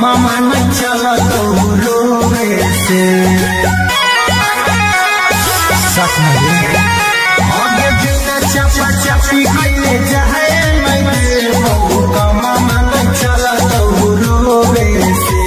मामा न चला तो रोवे से सच में आगे बिना चपा चपी कइले जाए मैं बहु मामा न चला तो रोवे से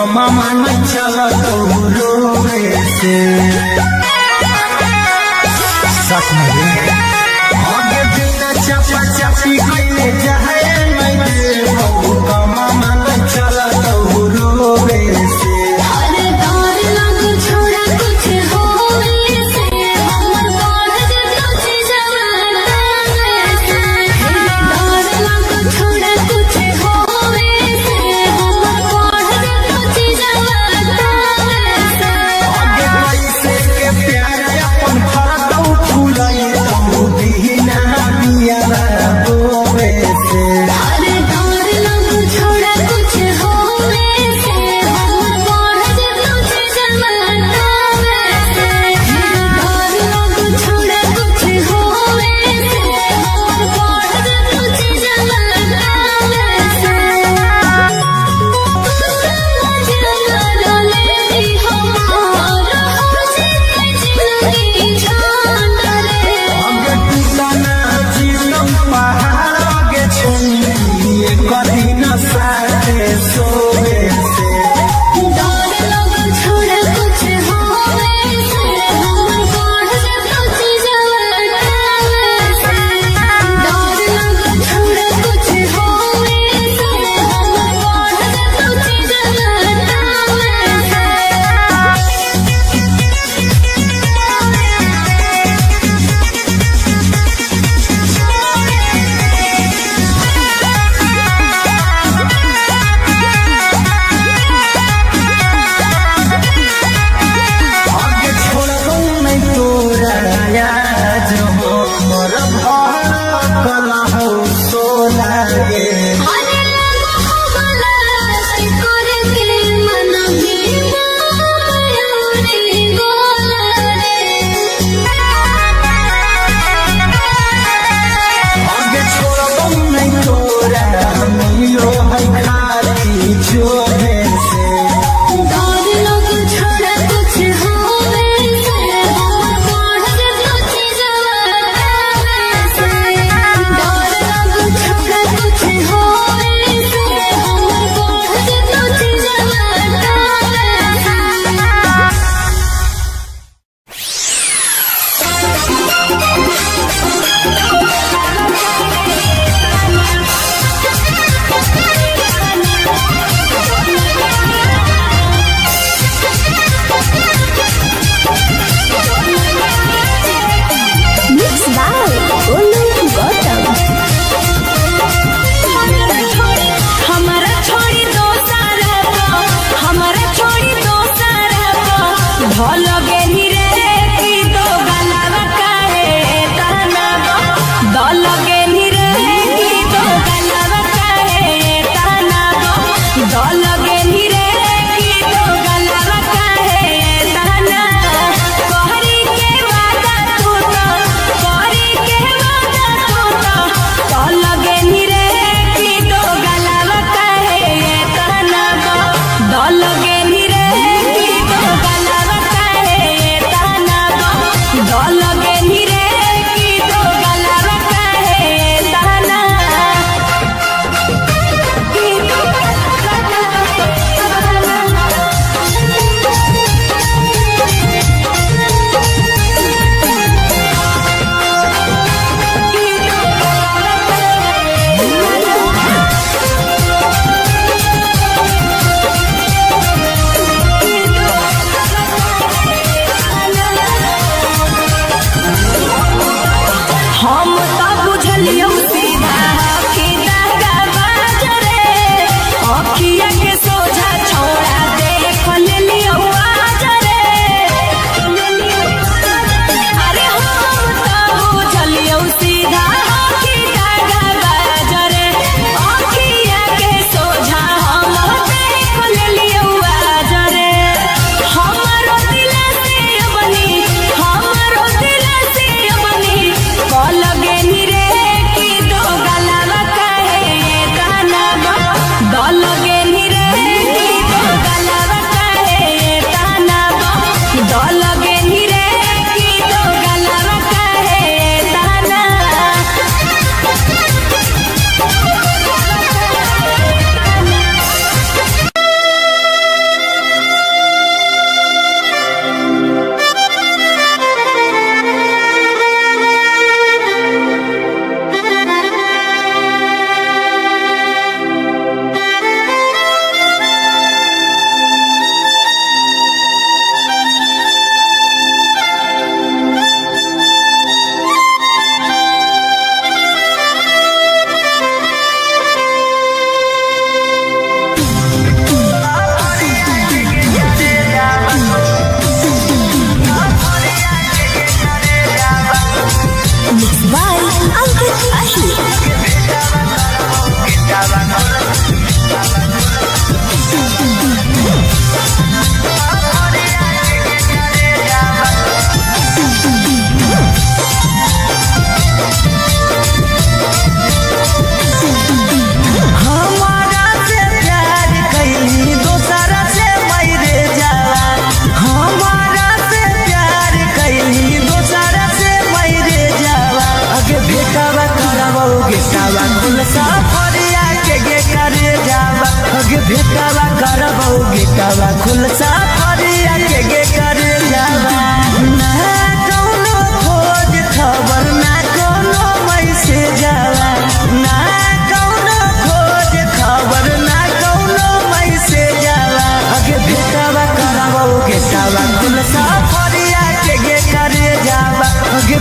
कमा मन चला तो रोवे से सच में आगे बिना चपा चपी कइले जाए मैं बहु कमा मन चला तो रोवे से अरे डर लग छोड़ा कुछ होवे से हमर बढ़ जतो जवाना से डर लग छोड़ा कुछ होवे से हमर बढ़ जतो जवाना से आगे पैसे के प्यार अपन फरतौ फुलाई तू बिना बिया रोवे से अरे डर लग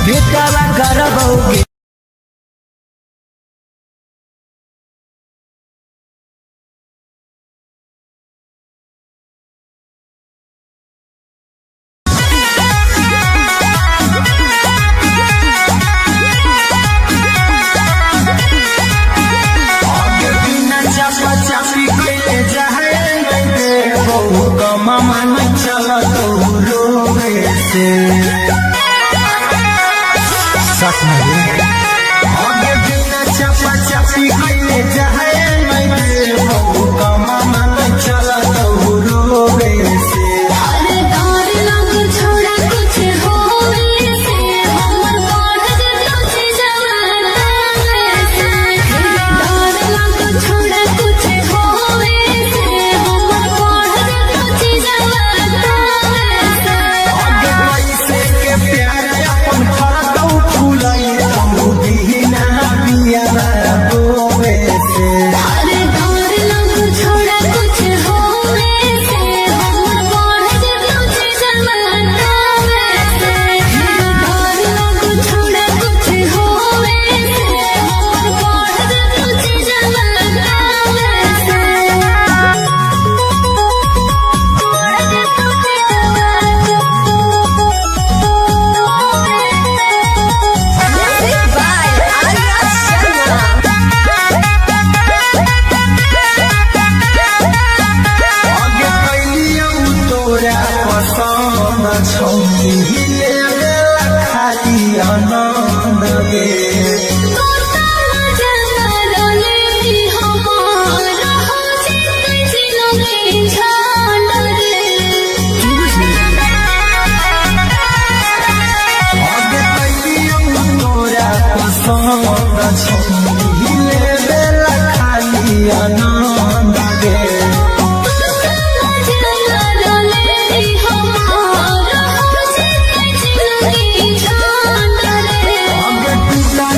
बेटावा करबौगे चापी कैले जाए मामा नहीं चला तो रोवे से सच में आगे बिना चापा चापी कैले जाए मामा नहीं चला तो रोवे से अरे डर लग छोड़ा कुछ होवे से हमर बढ़ कुछ जवाना से डर लग छोड़ा कुछ होवे से हमर बढ़ कुछ जवाना से आगे पैसे के प्यार अपन फरकौ फुलाई बिना बिया बोवे से अरे डर लग छोड़ा कुछ होवे से हमर बढ़ कुछ जवाना से डर लग छोड़ा कुछ होवे से हमर बढ़ कुछ जवाना Music by Arya Sharma. आगे कैलियौ तोरा पसंद छौनी खाली आनंद गे आगे कैलियौ तोरा पसंद छौनी खाली आनंद गे आगे टूटा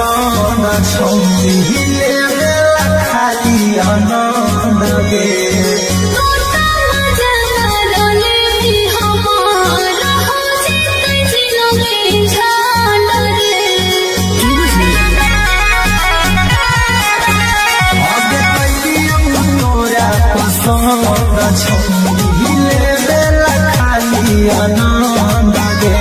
पसंद छौरी लेवेला खाली आनंद गे पसंद छौरी लेवेला खाली आनंद गे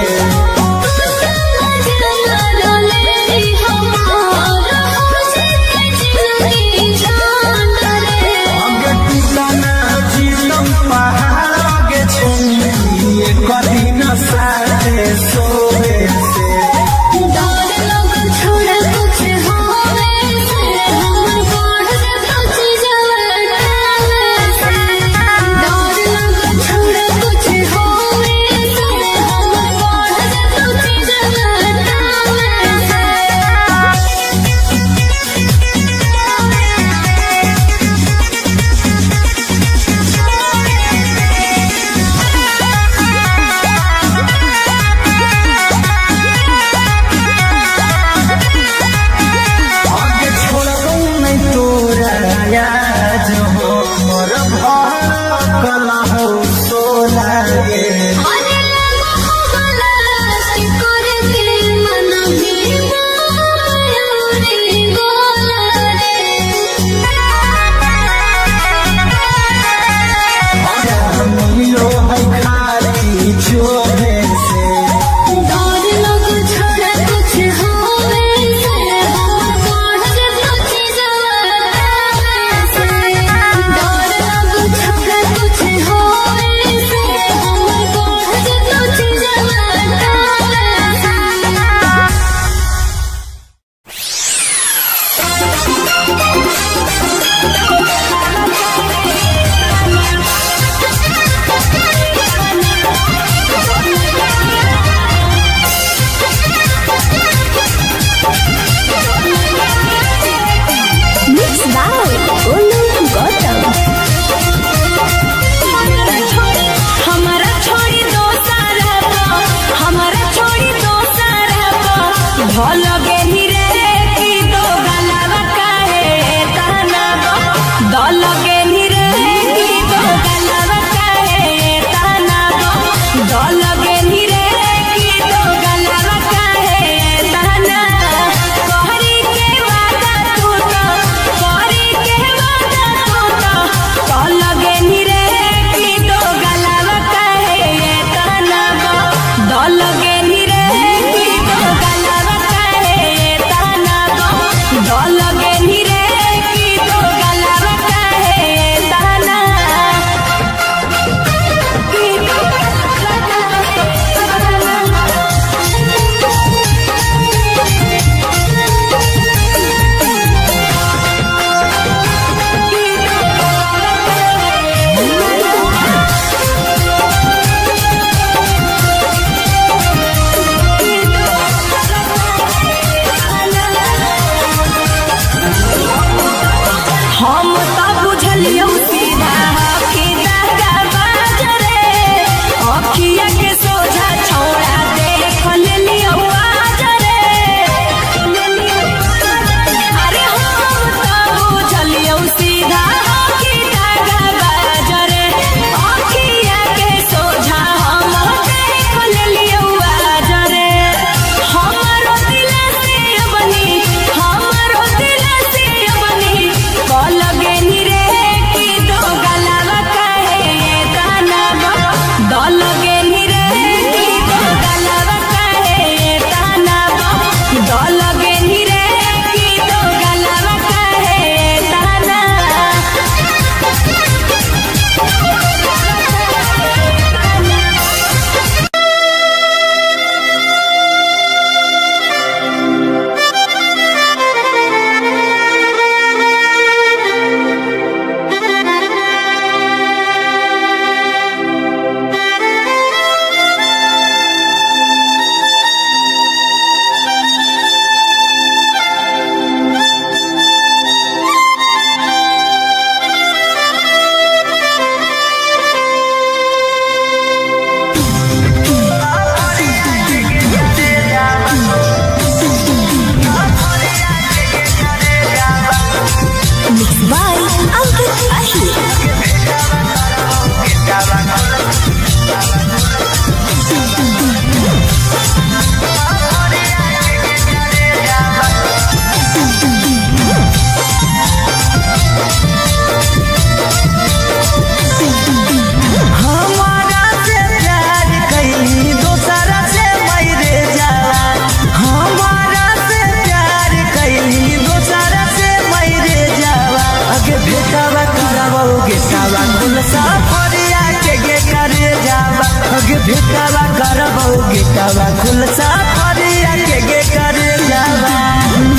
सफरिया के गे करे जावा अगे भेटावा करबौ गेटावा खुल सफरिया के गे करे जावा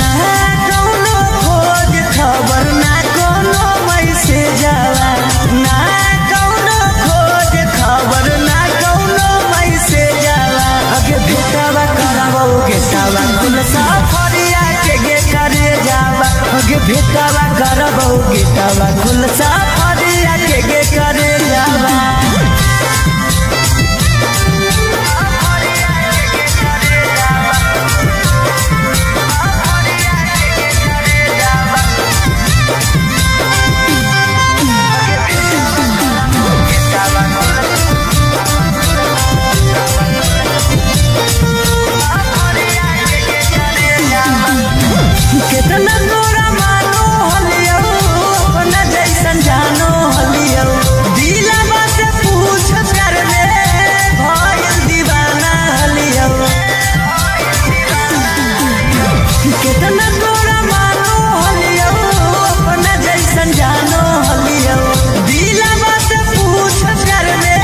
ना कोनो खोज खबर ना कोनो मैसेज जावा ना कोनो खोज खबर ना कोनो मैसेज जावा अगे भेटावा करबौ गेटावा खुल सफरिया के गे करे जावा अगे भेटावा करबौ गेटावा खुल सफरिया के गे करे जावा कितना तोरा मानो हलियो अपना जैसन जानो हलियो दिलवा से पूछ कर ले भइल दीवाना हलियो कितना तोरा मानो हलियो अपना जैसन जानो हलियो दिलवा से पूछ कर ले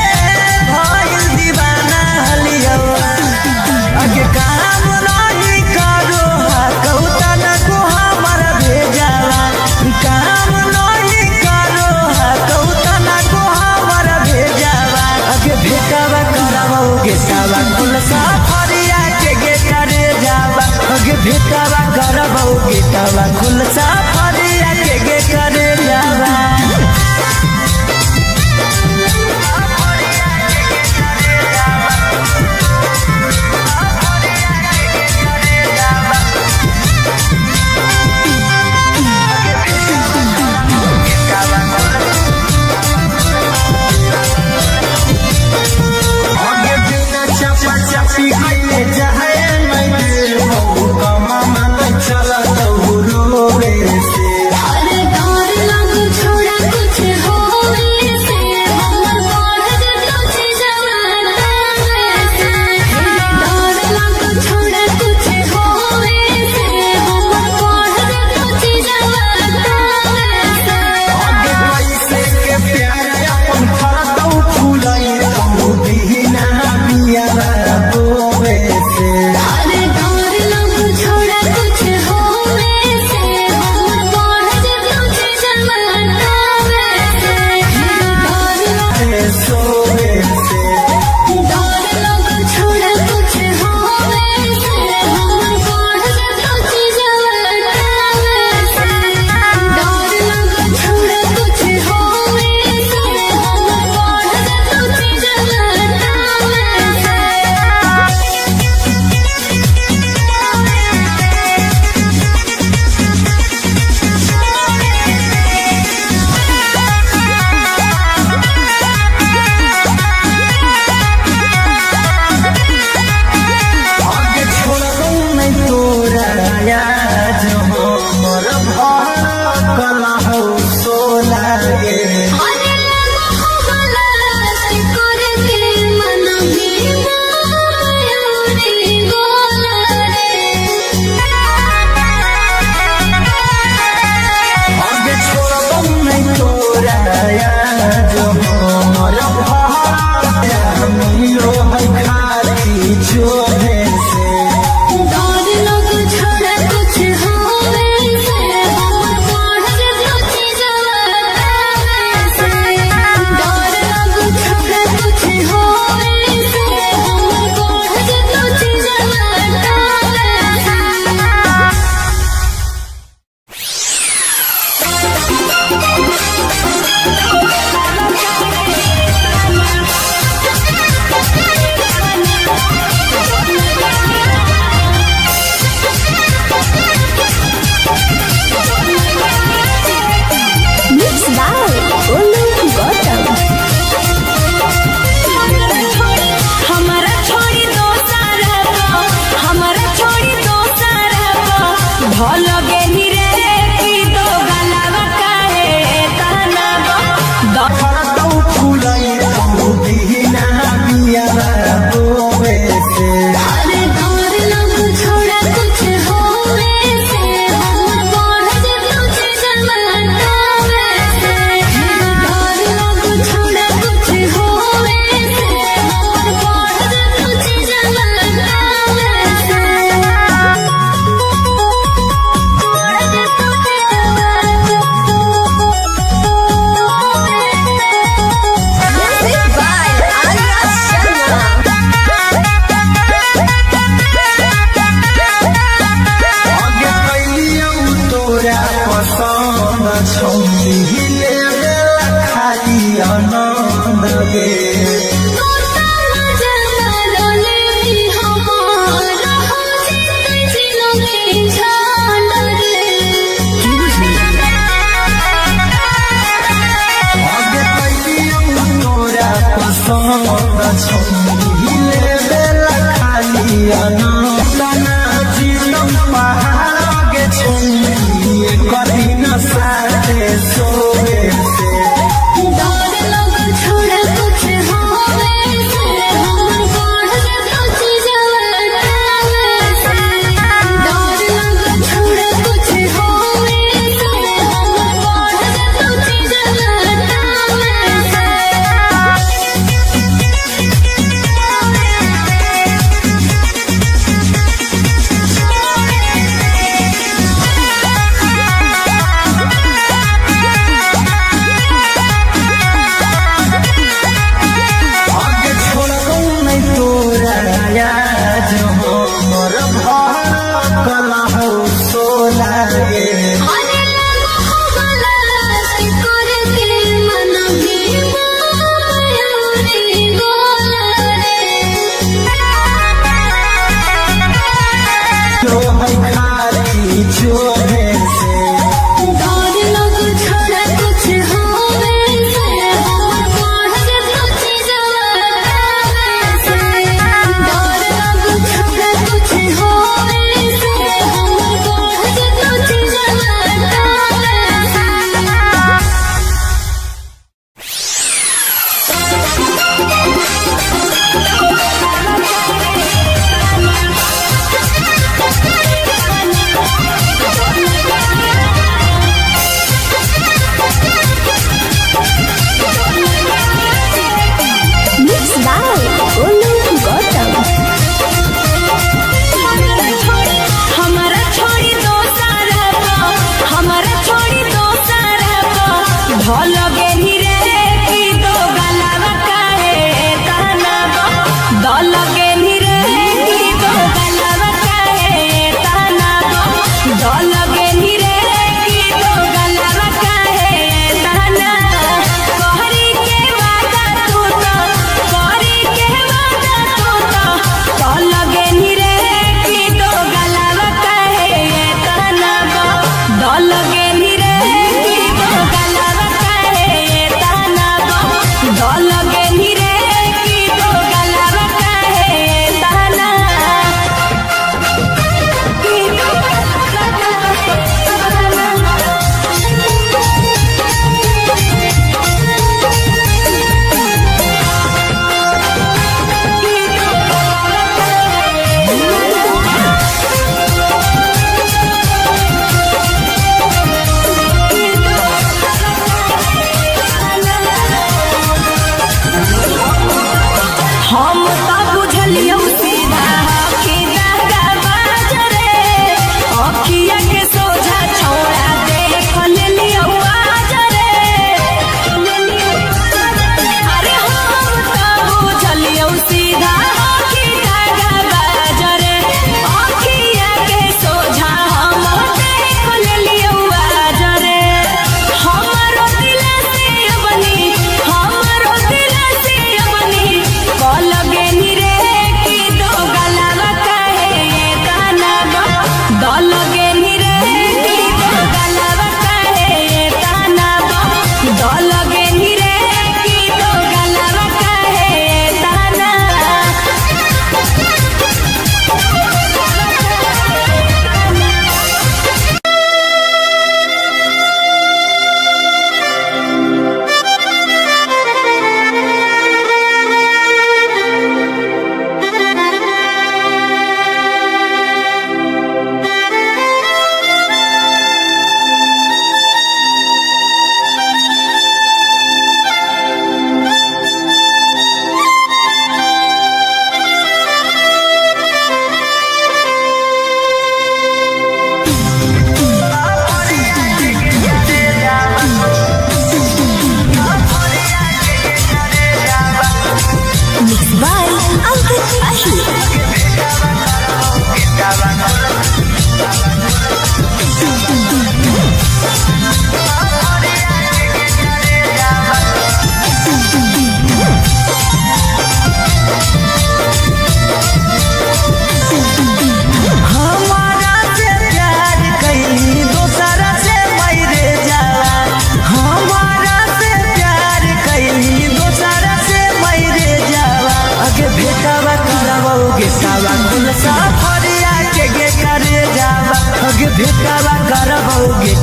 भइल दीवाना हलियो अगे काम नहीं करो कौता काम नहीं करो कौता ना को हमर भेजावा अगे भेटावा करबौ गेटावा खुल सफरिया के गे करे जावा अगे भेटावा करबौ गेटावा खुल सफरिया के गे करे जावा छोड़ा कुछ तोरा पसंद छौनी हिले बेला खाली आनंद गे हिले बेला खाली आनंद जीवन पहाड़ के छुए कभी न साथे सोए से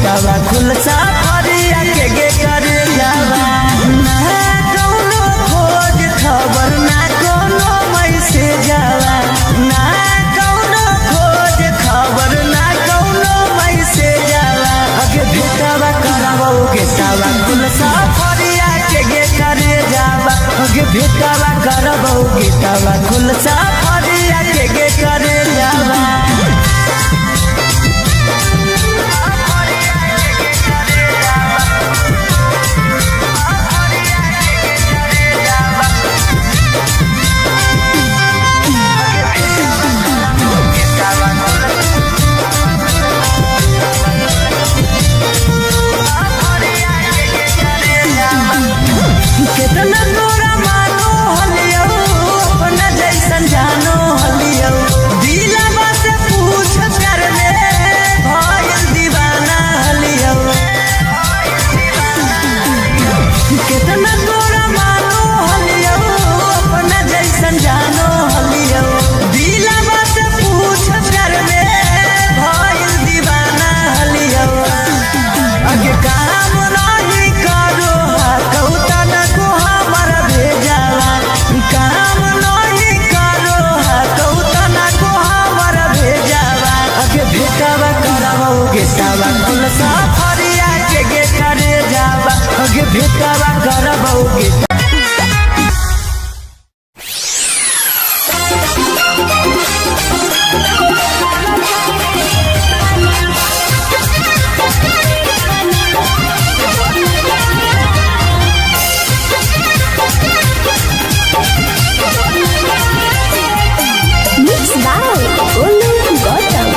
गेटावा खुल सफरिया के गे करे जावा ना कौनो खोज खबर ना कौनो मैसेज जावा ना कौनो खोज खबर ना कौनो मैसेज जावा अगे भेटावा करबो गेटावा खुल सफरिया के गे करे जावा अगे भेटावा करबो गेटावा खुल सफरिया के गे करे जावा कितना तोरा मानो हलियो अपना जैसन जानो हलियो दिलवा से पूछ कर ले भइल दीवाना हलियो कितना तोरा मानो हलियो अपना जैसन जानो हलियो दिलवा से पूछ कर ले भइल दीवाना हलियो अगे काम नहीं करो कौता न को हमर भेजावा काम नहीं करो कौता न को हमर भेजावा अगे भेटावा करबो गेटावा खुल सफरिया के गे करे जावा अगे भेटावा करबो गेटा Mixed by Olu Gautam.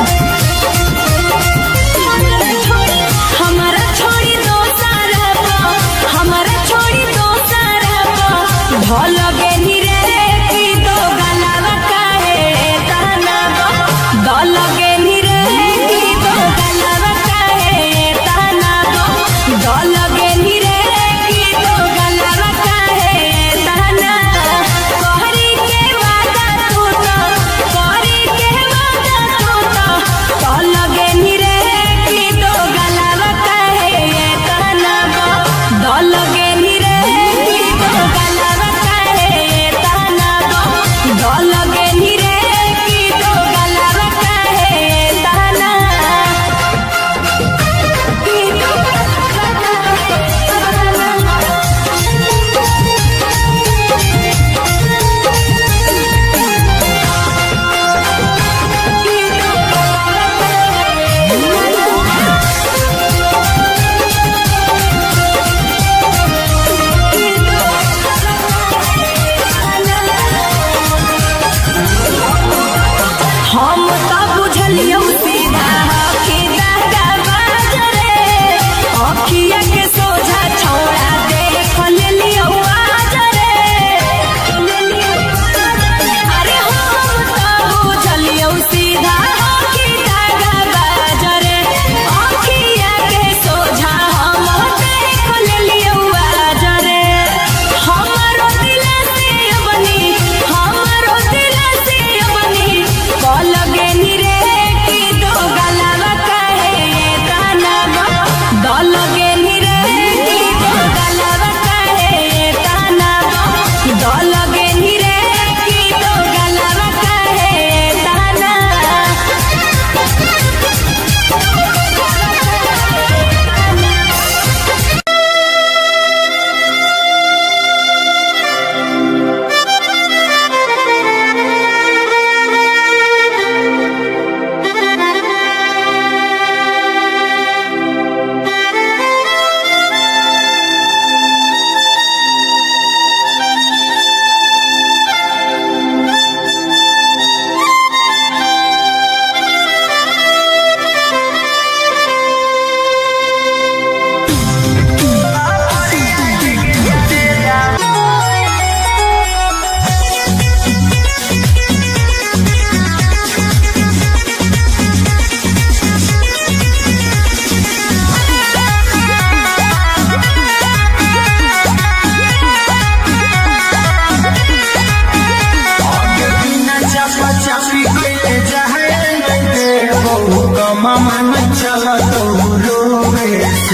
हमारा छोड़ी दो सारा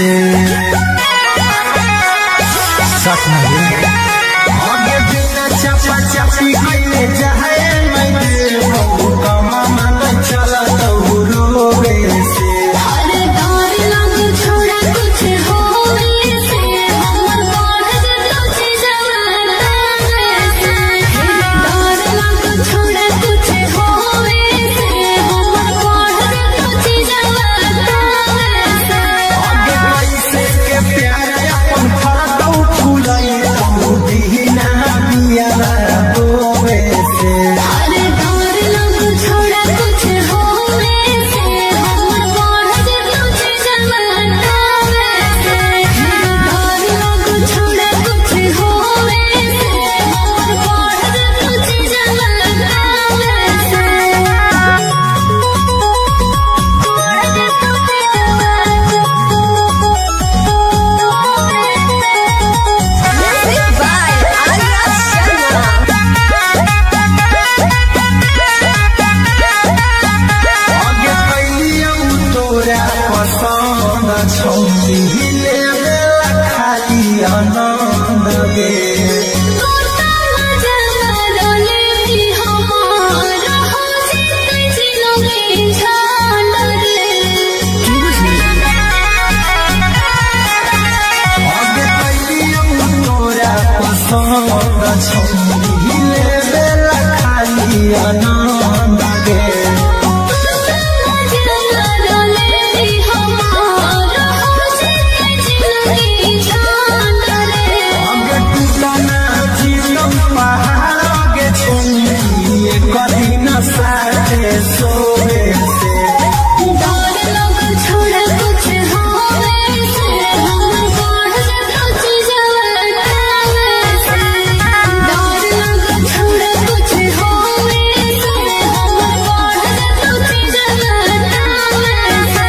से सच नहीं आगे बिना चपा चपी कइले जाए मैं बहु कमा मन चला तो रोवे से अरे डर लग छोड़ा कुछ होवे से हमर बढ़ तुझे जवाना से डर लग छोड़ा कुछ होवे से हमर बढ़ तुझे जवाना से आगे कैसे के प्यार अपन फरतौ फुलाई तो दीना बिया रोवे से अरे डर लग छोड़ा कुछ होवे से हमर बढ़ तुझे जवाना से डर लग छोड़ा कुछ होवे से हमर बढ़ तुझे जवाना Music by Arya Sharma. आगे कैलियौ तोरा पसंद छौरी लेला खाली आनंद गे आगे कैलियौ तोरा पसंद छौरी लेला खाली आनंद गे आगे टूटना जीवन पहाड़ आगे छोड़ी कभी न साथे सोवे से छोड़ा कुछ होवे से हमर बढ़ तुझे जवाना से डर लग छोड़ा कुछ होवे से हमर बढ़ तुझे जवाना से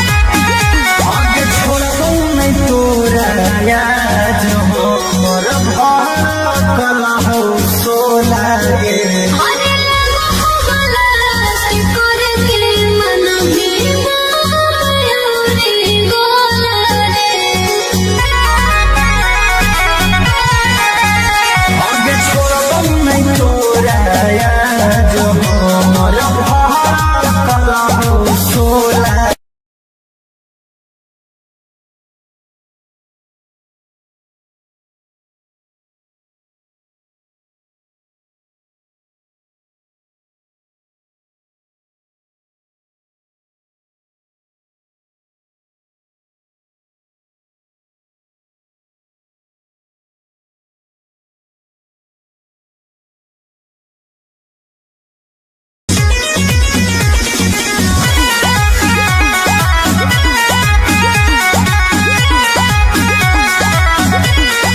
आगे छोड़बौ नहीं तोरा याद हमर कला हो सोला गे अरे मोहब्बला से करके मन भी मयूरी गोला आगे छोड़बौ नहीं तोरा याद हमर कला हो सोला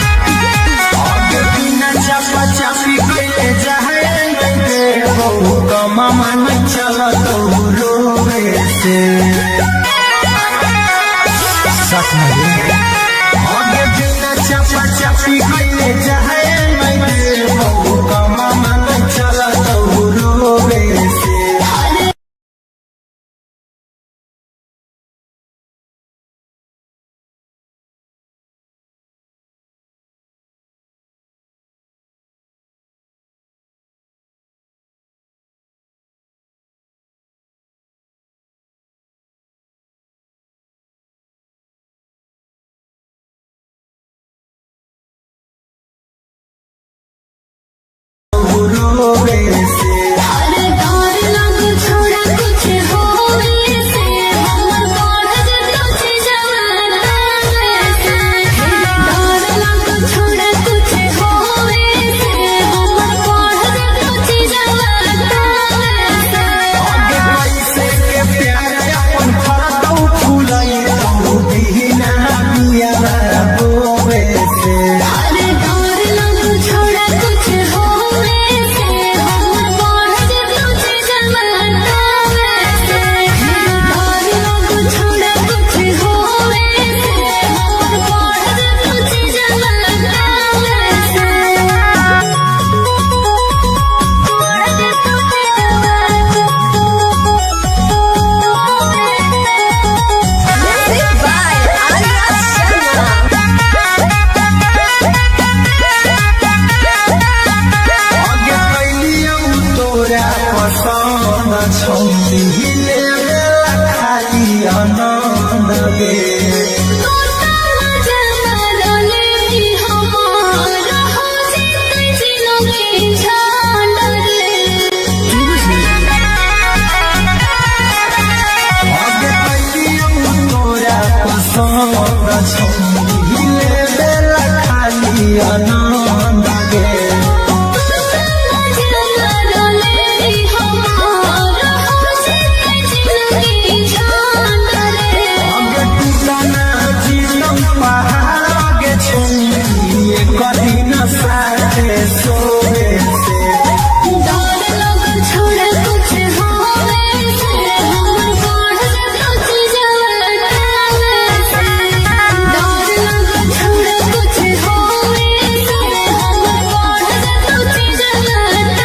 आगे बिना चपा चपी कइले जाए मैं बहु कमा मन चला तो रोवे से सच नहीं आगे बिना चपा चपी कइले जाए मैं बहु कमा मन चला तो रोवे से रोवे से अरे डर लग छोड़ा कुछ होवे से हमर बढ़ तुझे जवाना से डर लग छोड़ा कुछ होवे से हमर बढ़ तुझे जवाना से आगे कैसे के प्यार अपन फरतौ फुलाई तो दीना बिया रोवे से अरे डर लग छोड़ा कुछ होवे से हमर संग छले बेला खाली आनंद गे कभी न साथे सोए से छोड़ा कुछ होवे से हमर बढ़ कुछ जवाना से डर लग छोड़ा कुछ होवे से हमर बढ़ कुछ जवाना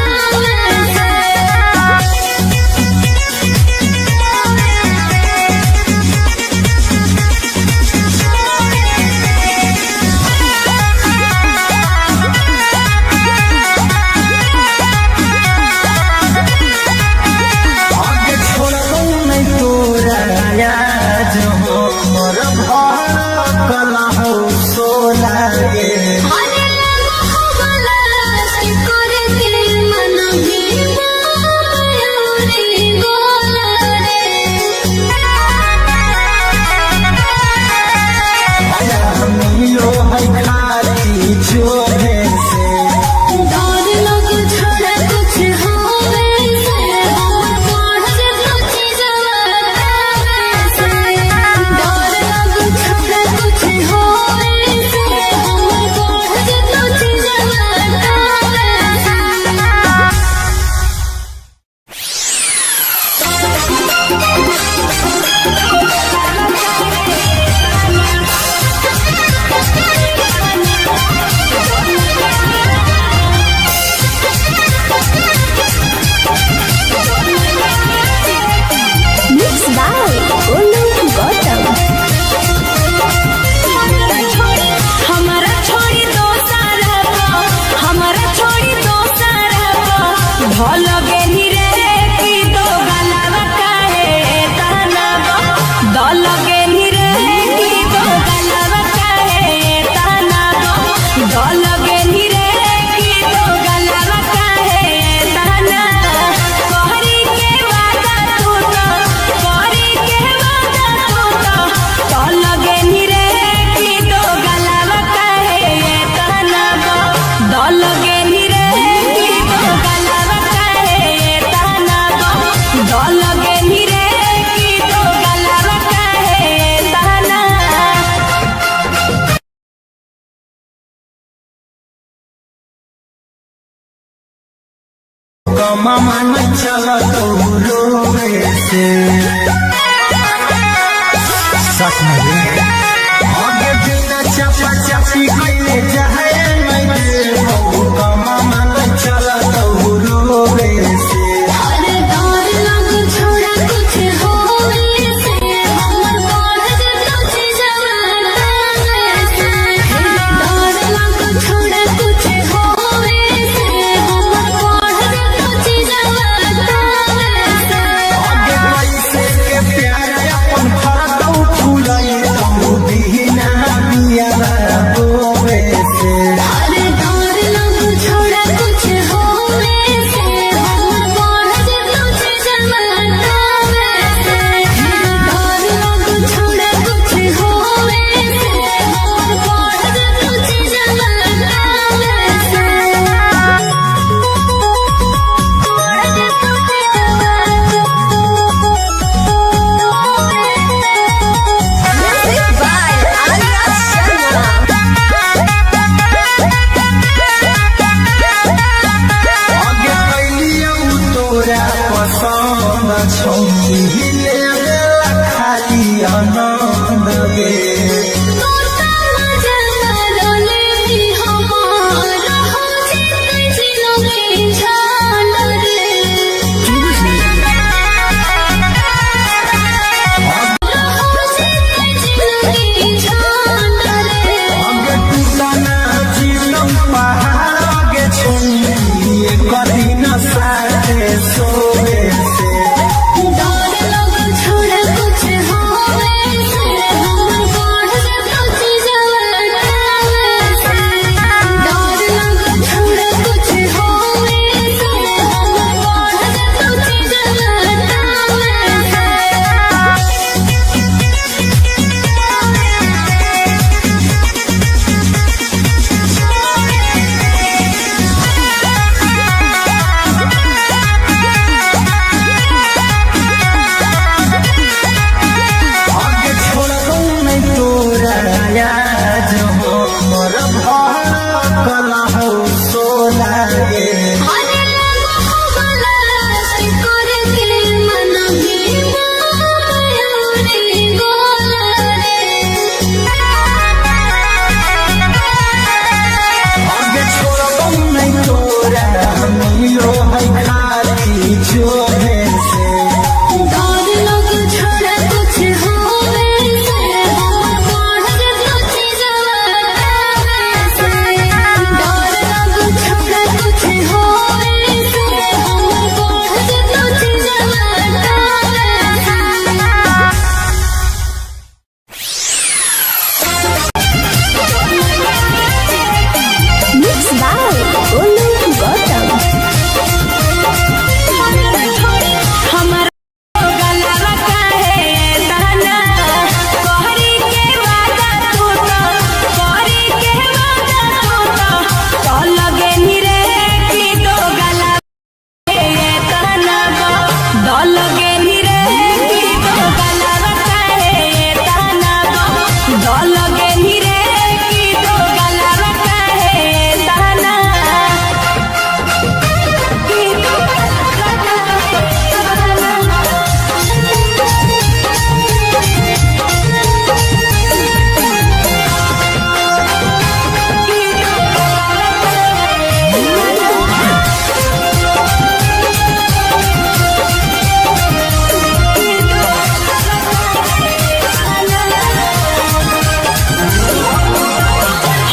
मामा न चला तो रोवे से सच में आगे बिना चपा चपी कइले जाए मैं दे मामा न चला तो रोवे से अरे डर लग छोड़ा कुछ होवे से हमर बढ़ कुछ जवाना से डर लग छोड़ा कुछ होवे से हमर बढ़ कुछ जवाना से आगे पैसे के प्यार अपन फरदौ फुलाई तू बिना बिया बोवे से अरे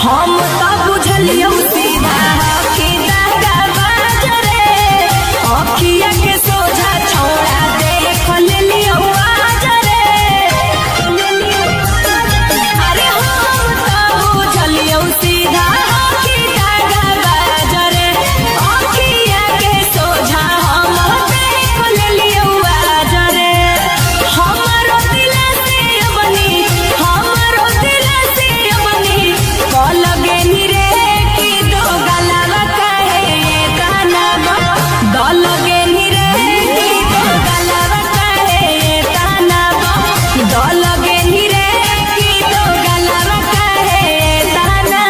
हम तो बुझलियो सीधा कि दागा बाजरे अखिया के सोझा छोड़ा देख लेलियो आजरे अरे हम तो बुझलियो सीधा कि दागा बाजरे अखिया के सोझा हम देख लेलियो आजरे हमरो दिल से बनी लगे निरे की दो गलावा कहे ताना लगे निरे की दो गलावा कहे ताना लगे निरे की दो गलावा कहे ताना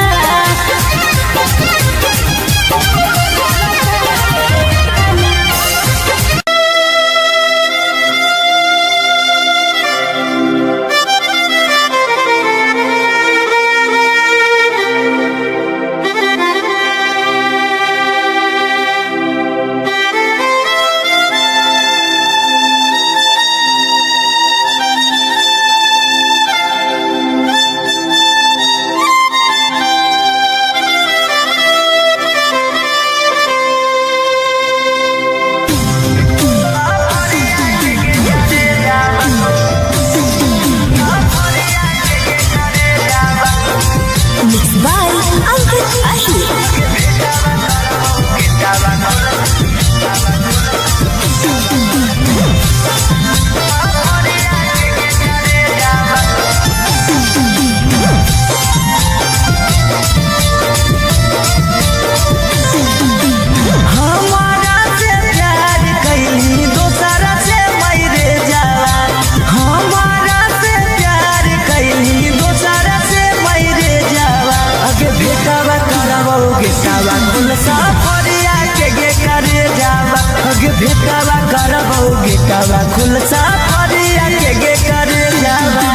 भेटावा करबो गेटावा खुलसा फरिया के गे करे जावा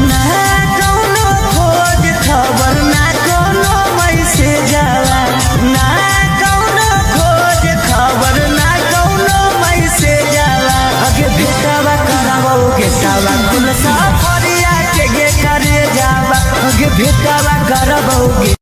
ना कोनो खोज खबर ना कोनो मैसेज जावा ना कोनो खोज खबर ना कोनो मैसेज जावा अगे भेटावा करबो गेटावा खुलसा फरिया के गे करे जावा अगे भेटावा करबो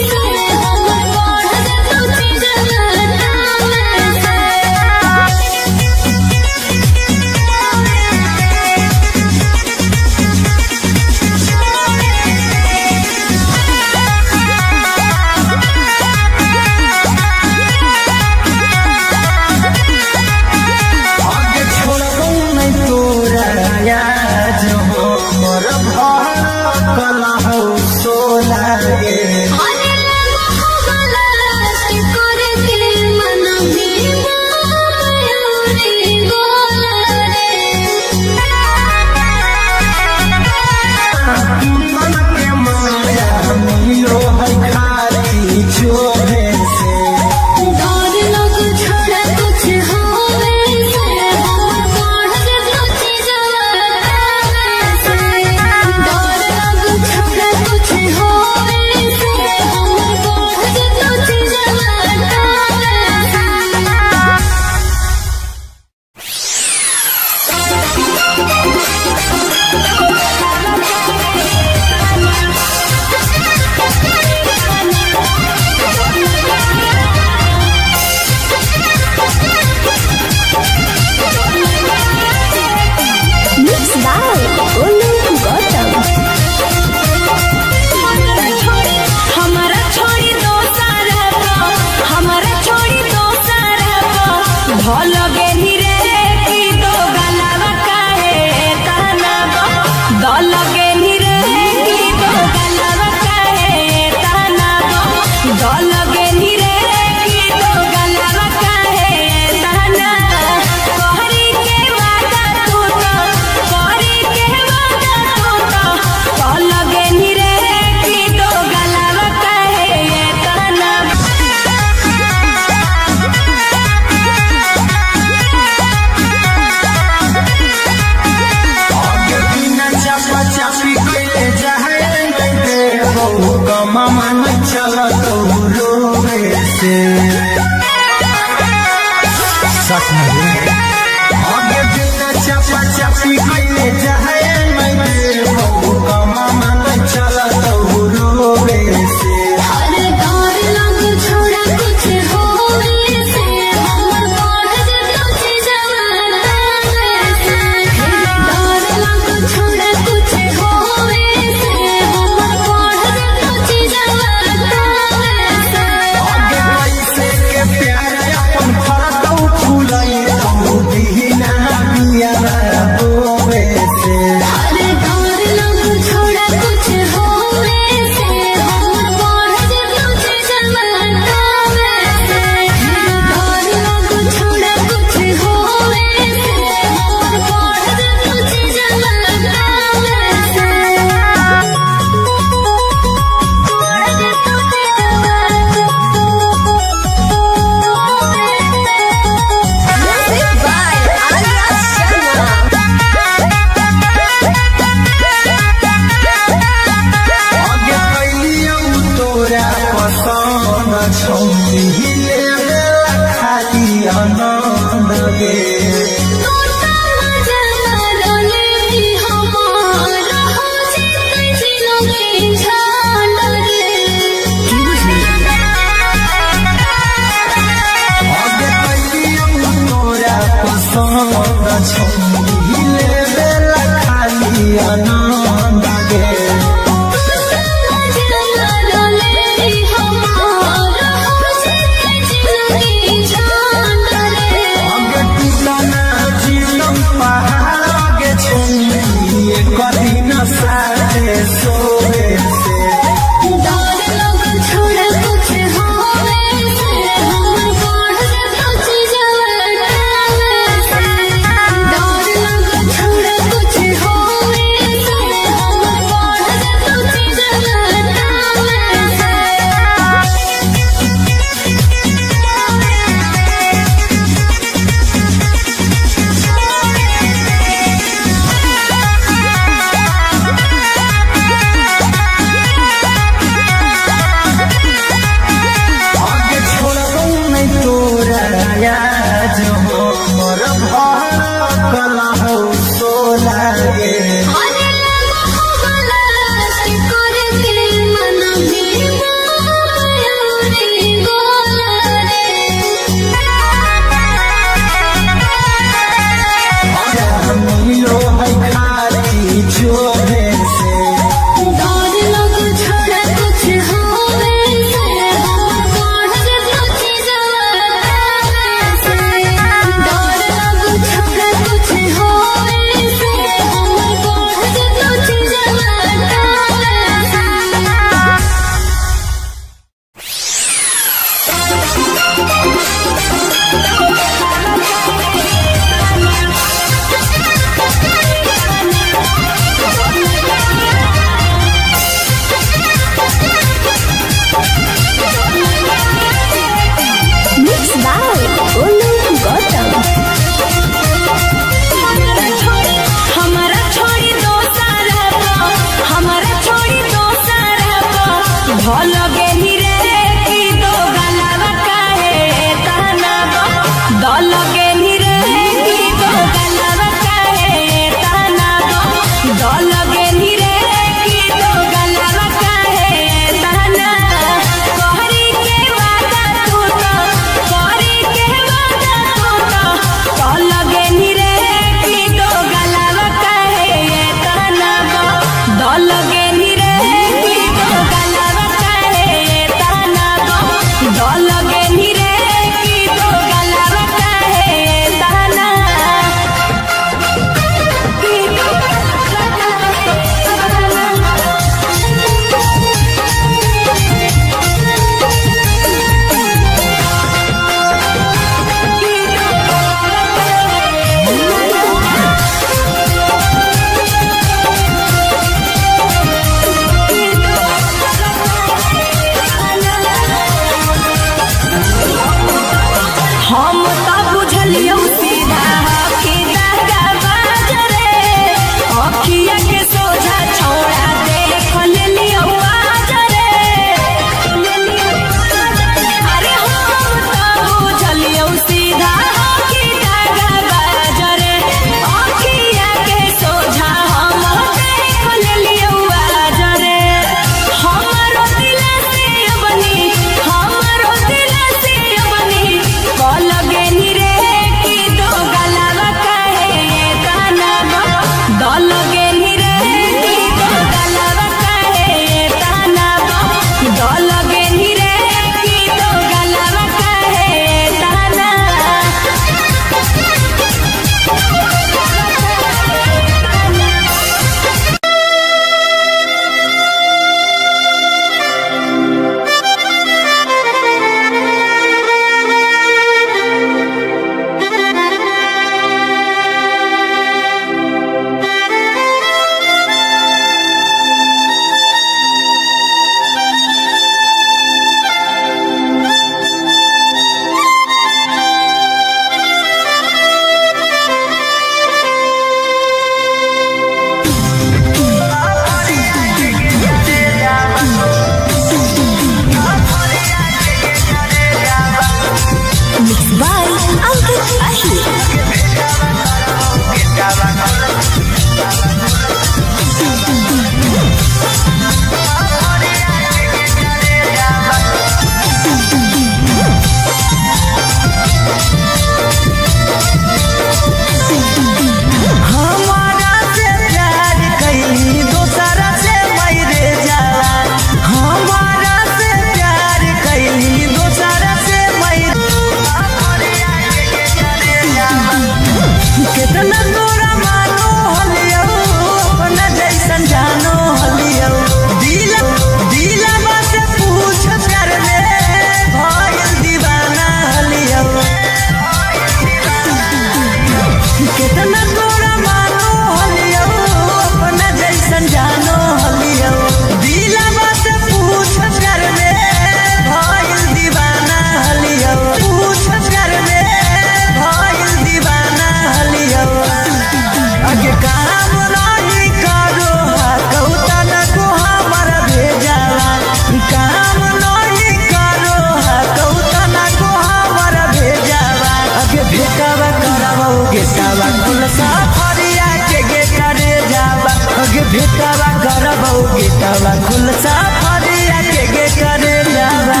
भेटावा करबौ गेटावा खुलसा फरिया के गे करे जावा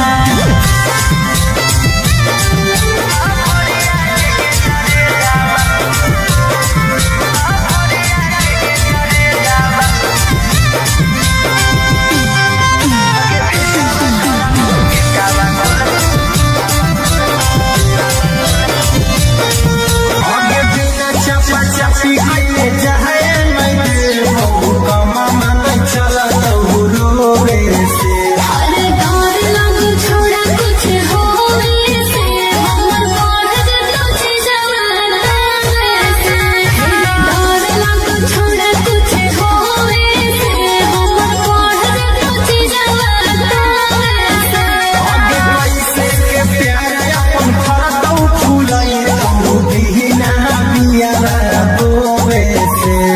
से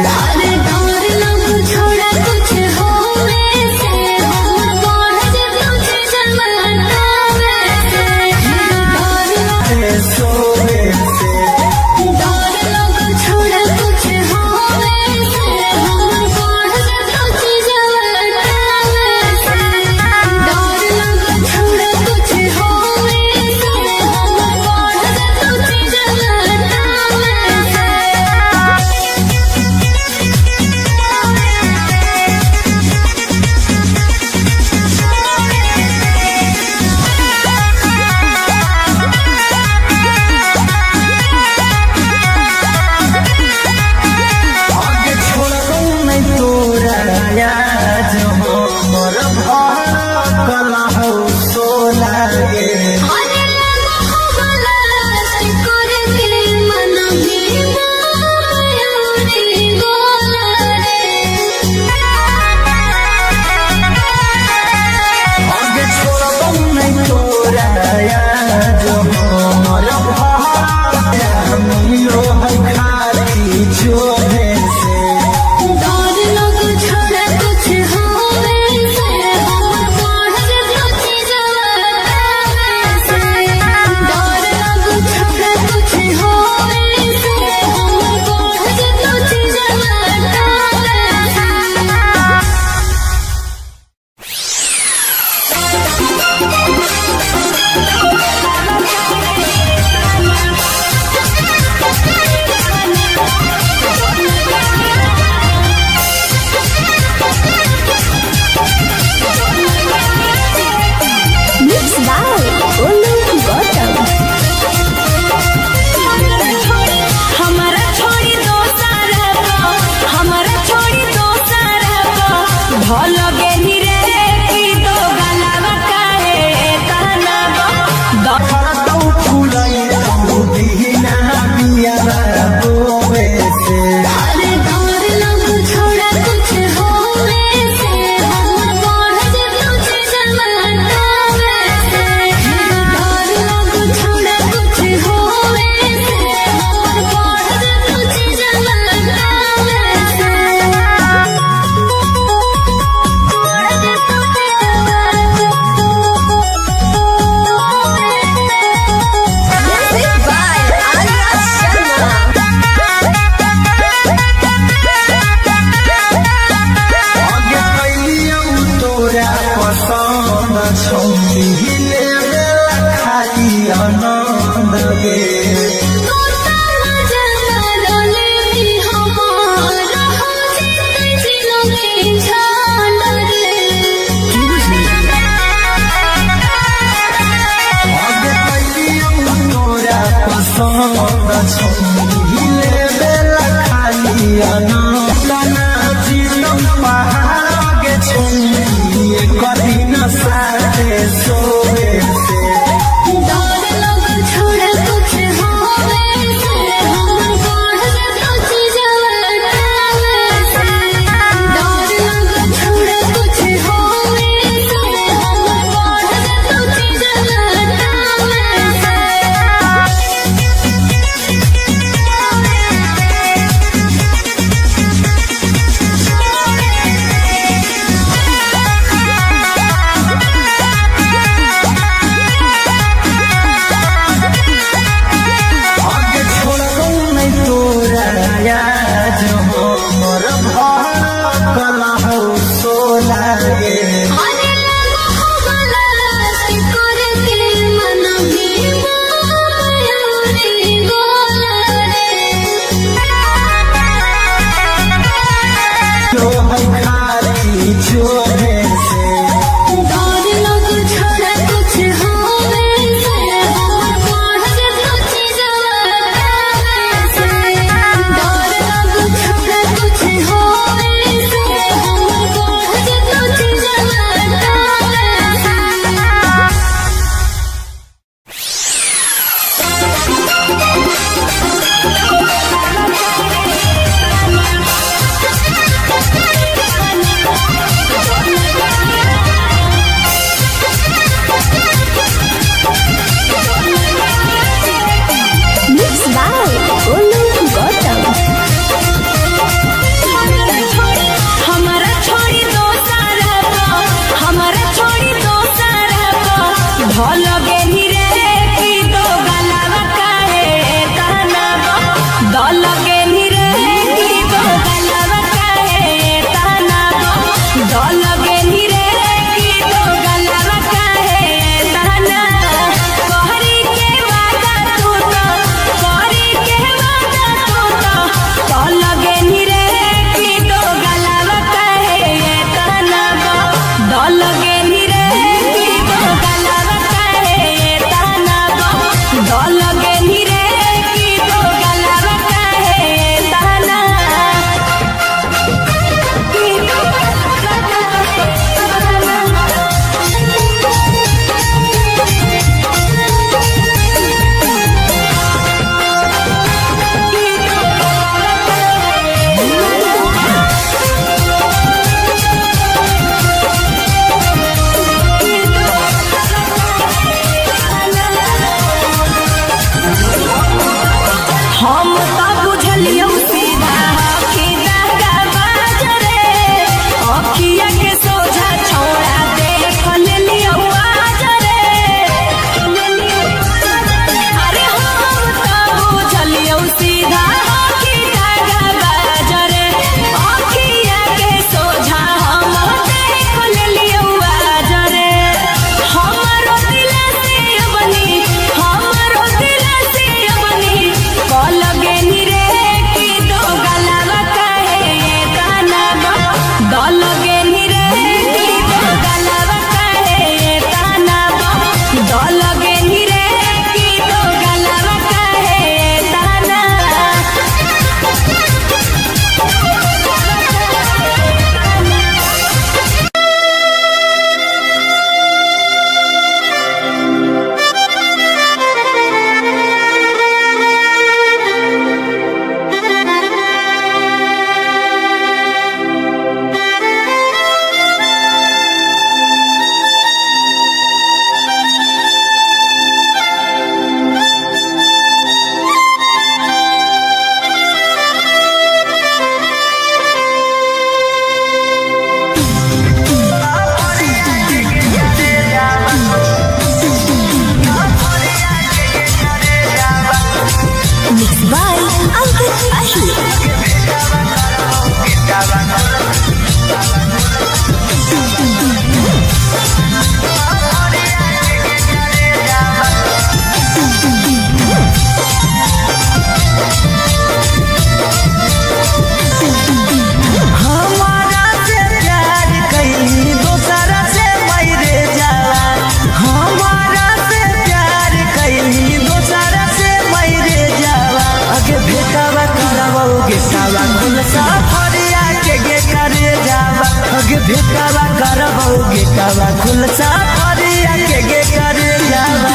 गेटवा खुल सफरिया के गे करे जावा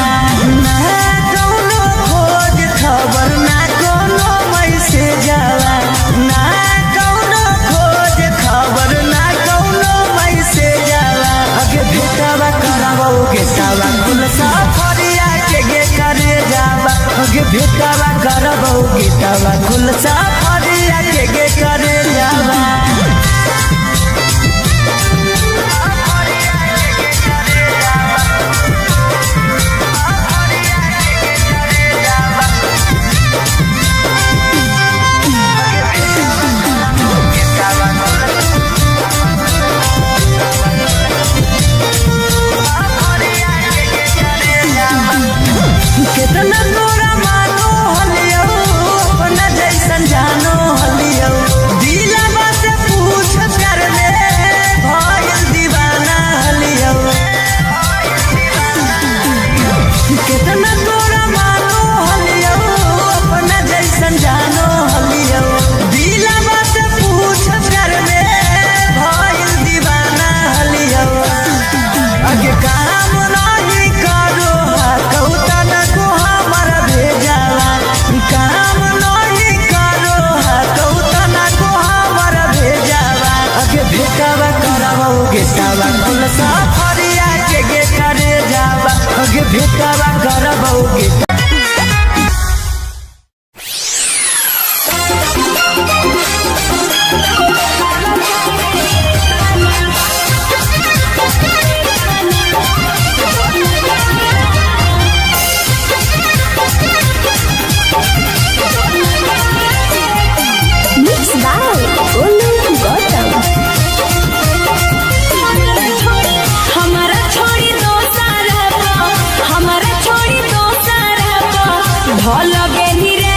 ना कौनो खोज खबर ना कोनो मैसेज जावा ना कौनो खोज खबर ना कोनो मैसेज जावा अगे भेटवा करबो गेटवा खुल सफरिया के गे करे जावा अगे भेटवा करबो गेटवा खुल सफरिया के गे करे जावा कितना तोरा मानो हलियो अपना जैसन जानो हलियो दिलवा से पूछ कर ले भइल दीवाना हलियो कितना तोरा मानो हलियो अपना जैसन जानो हलियो दिलवा से पूछ कर ले भइल दीवाना हलियो अगे काम नहीं करो कौतन को हमारा भेजावा काम नहीं करो कौतन को हमारा भेजावा अगे भेटवा करबो गेटवा खुल सफरिया के गे करे जावा अगे भेटवा करबो गेटवा लगे नी रे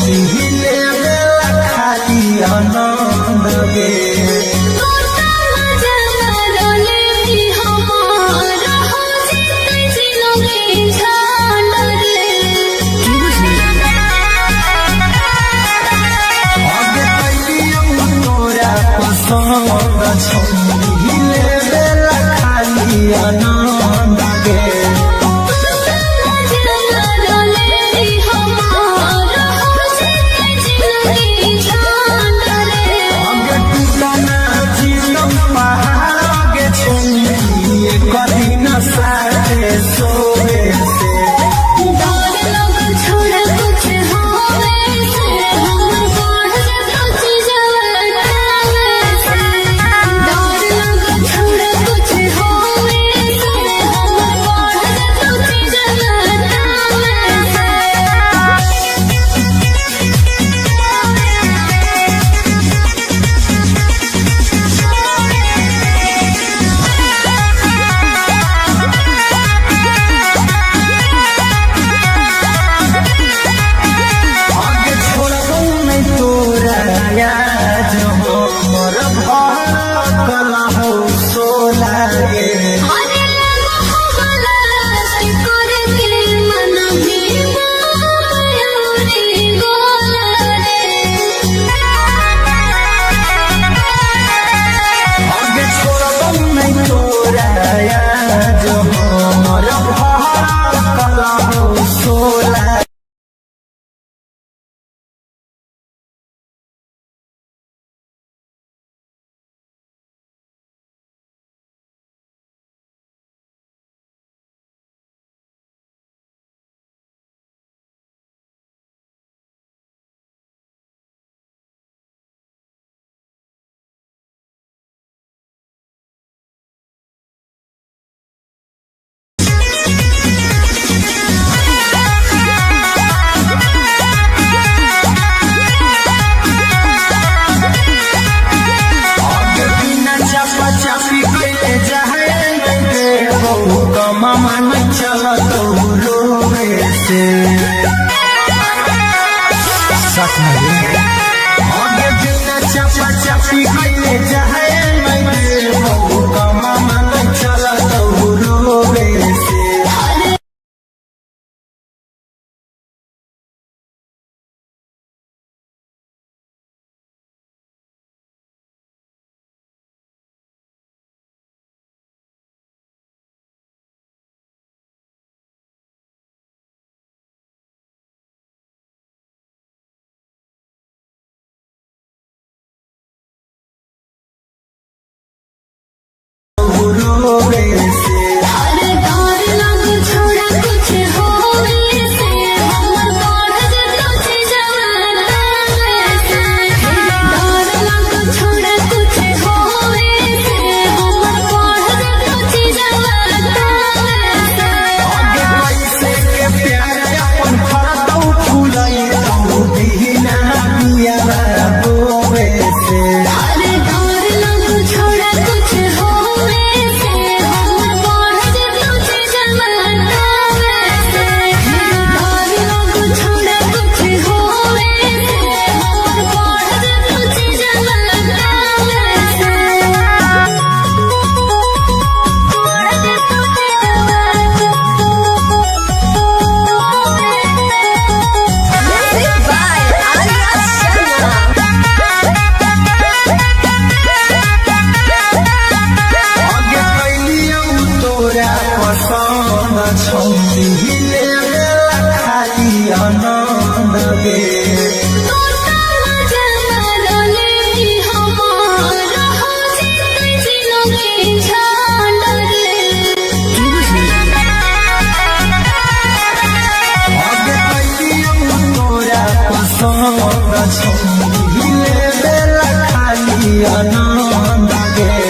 हिले बेला खाली आनंद गे हिले बेला खाली आनंद गे कठिन साथे सोवे से मामा चल तो रोवे से आगे बिना चपा चपी कइले जाए मैं मामा चल तो रोवे से हिले खाली आनंद गे हिले खाली आनंद गे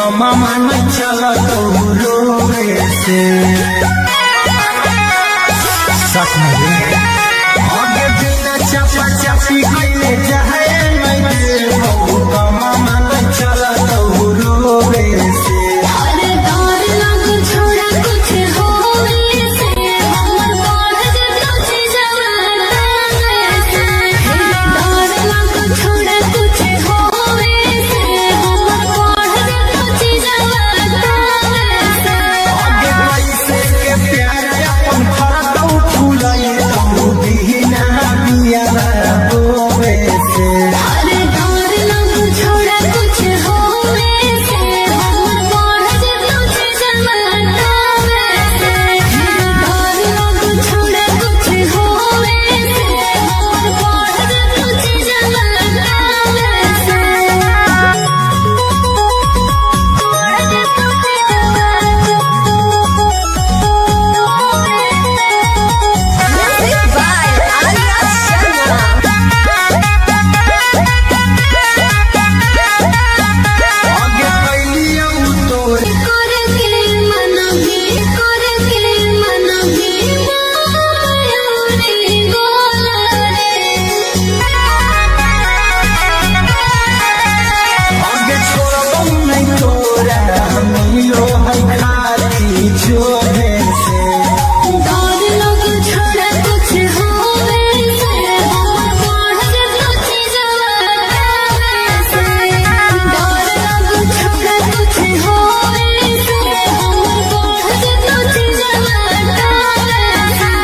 कमा मन चला तो रोवे से सच में आगे बिना चपा चपी कइले जाए नहीं बहु कमा मन चला तो रोवे से अरे डर लग छोड़ा कुछ होवे से हमर बढ़ जतो जवाना से डर लग छोड़ा कुछ होवे से हमर बढ़ जतो जवाना से आगे कैसे के प्यार अपन फरतौ फूलाई तू दीना बिया रोवे से अरे डर लग छोड़ा कुछ होवे से हमर बढ़ जतो जवाना से डर लग छोड़ा कुछ होवे से हमर बढ़ जतो जवाना Music by Arya Sharma. आगे कैलिया तोर करके मन भी मयूरी गोला आगे छोड़बौ नहीं तोरा मिलो है खाली छोड़े से डर लग छोड़ा कुछ होवे से हमर बढ़ जतो जवाना से डर लग छोड़ा कुछ होवे से हमर बढ़ जतो जवाना से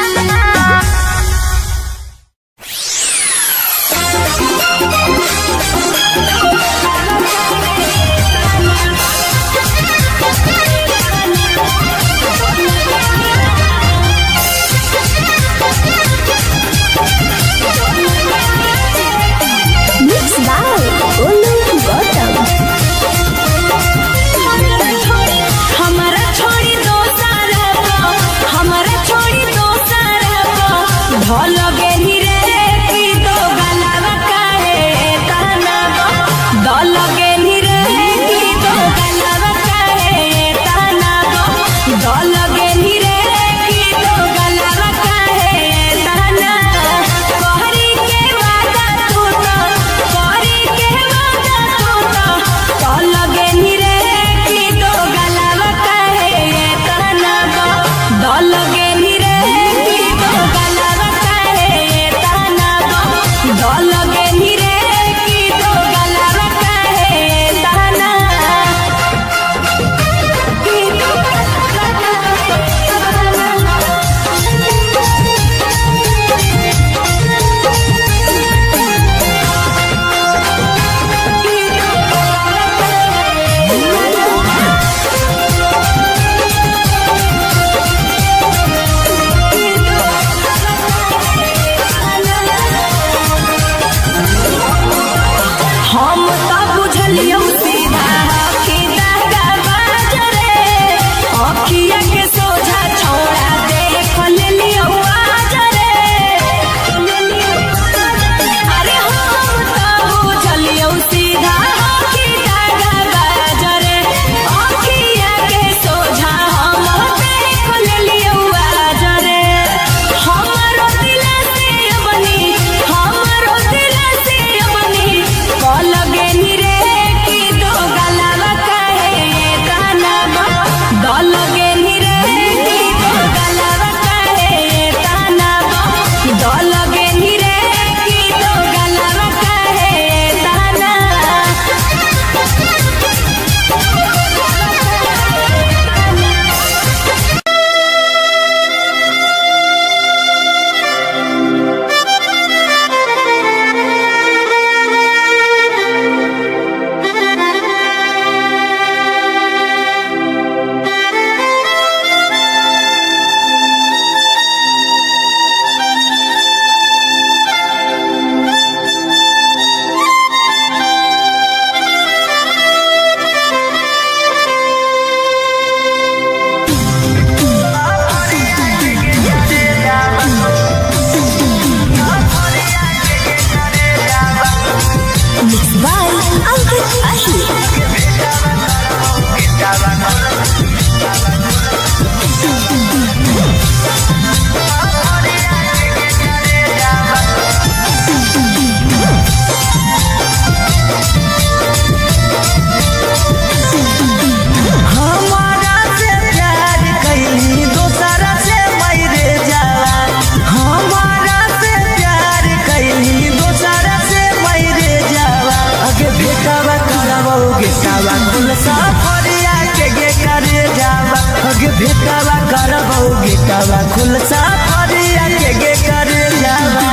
खुल सफरिया के गे करे जावा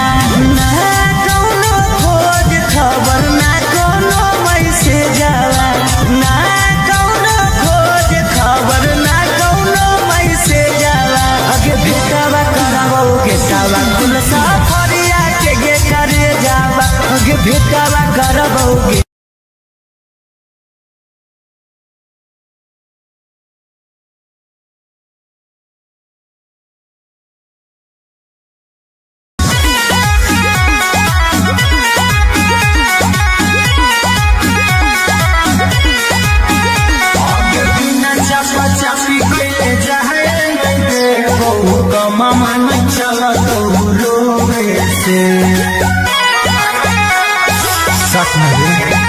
ना कौनो खोज खबर ना कौनो मैसेज जावा ना कौनो खोज खबर ना कौनो मैसेज जावा अगे भेटावा करावो गेटावा खुल सफरिया के गे करे जावा अगे भेटावा करावो मामा न चला तो रोवे से सच में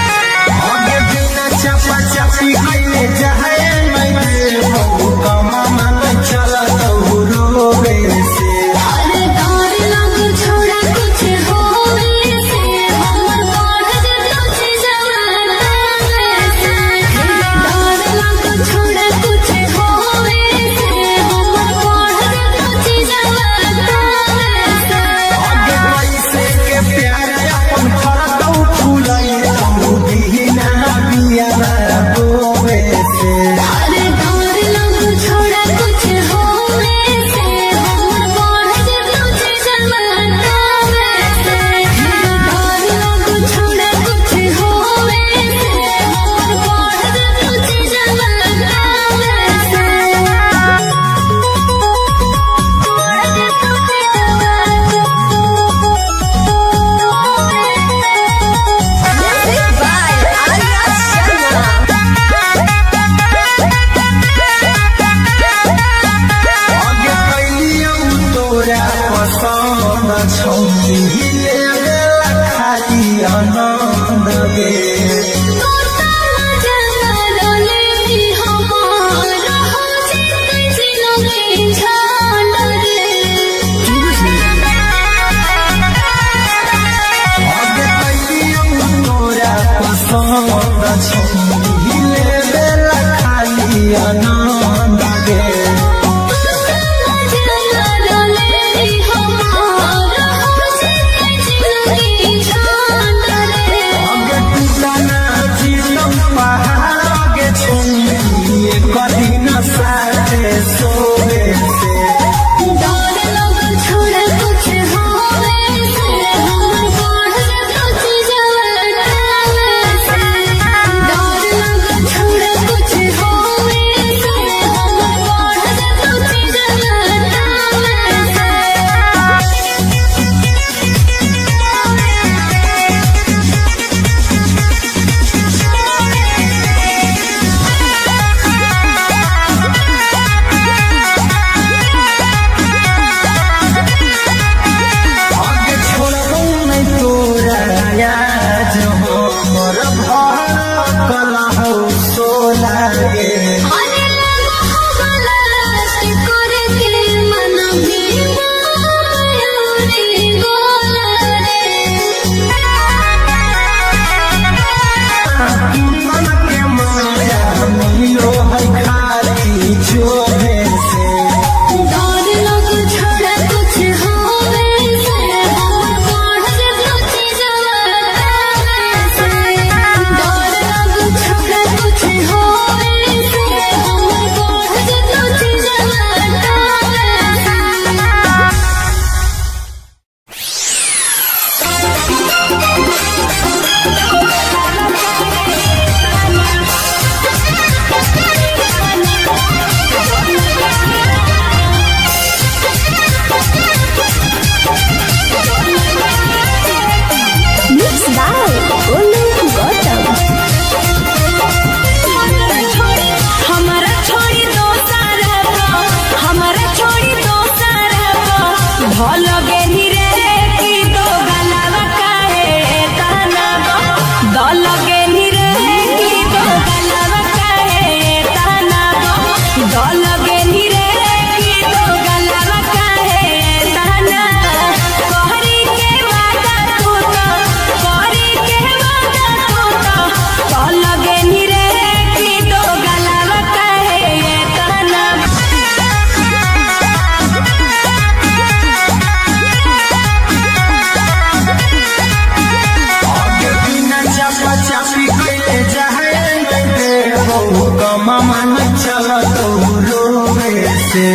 से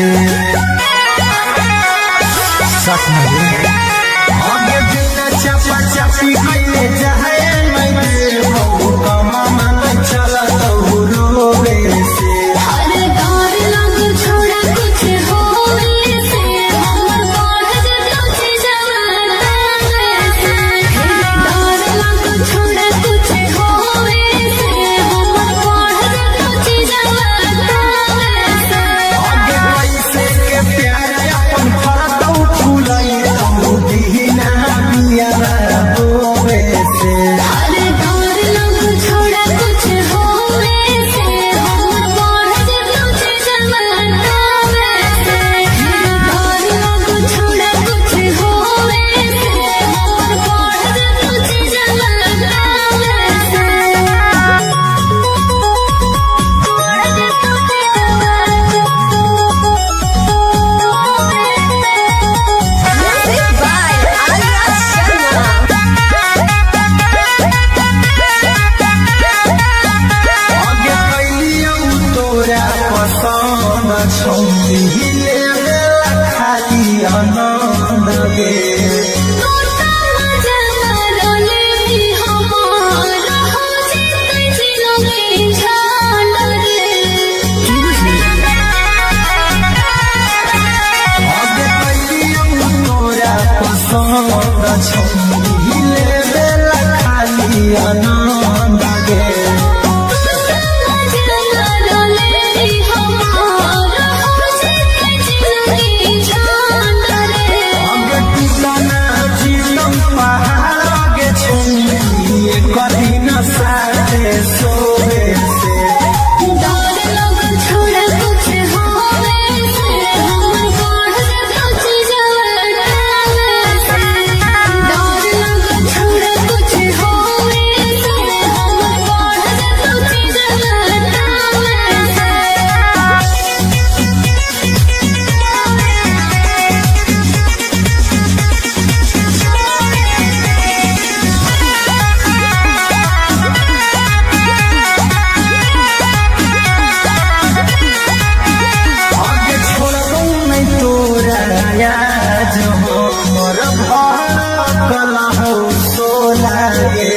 आगे बिना चपा चपी कैले जाए मैं देव कमा मन चला तो रोवे से हर डर लग छोड़ा कुछ होवे से हमर बढ़ जतो छी जवाना से डर लग छोड़ा कुछ होवे से हमर बढ़ जतो छी जवाना से आगे पैसे के प्यार अपन फरतौ फुलाई तो दीना बिया रोवे से हर डर लग छोड़ा कुछ होवे से हमर बढ़ जतो छी जवाना से डर लग छोड़ा कुछ होवे से हमर बढ़ जतो छी जवाना Music by Arya आगे कैलियौ तोरा पसंद छौरी हिले खाली आनंद गे आगे कैलियौ तोरा पसंद छौरी हिले खाली आनंद गे आगे टूटना जीवन पहाड़ के छौरी कभी न साथे सोवे से आगे छोड़बौ नहीं तोरा याद हो मोर भड़कल हो सोला गे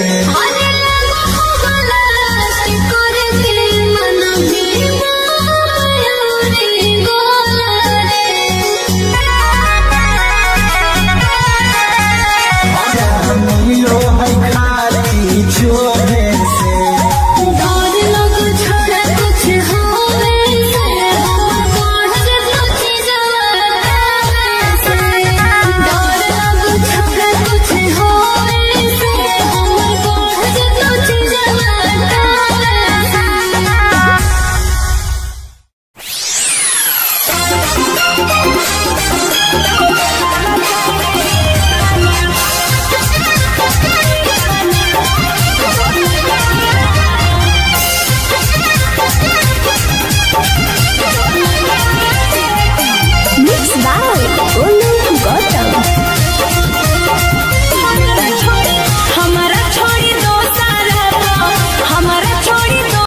मिलो है खाली जोरे से Thank you.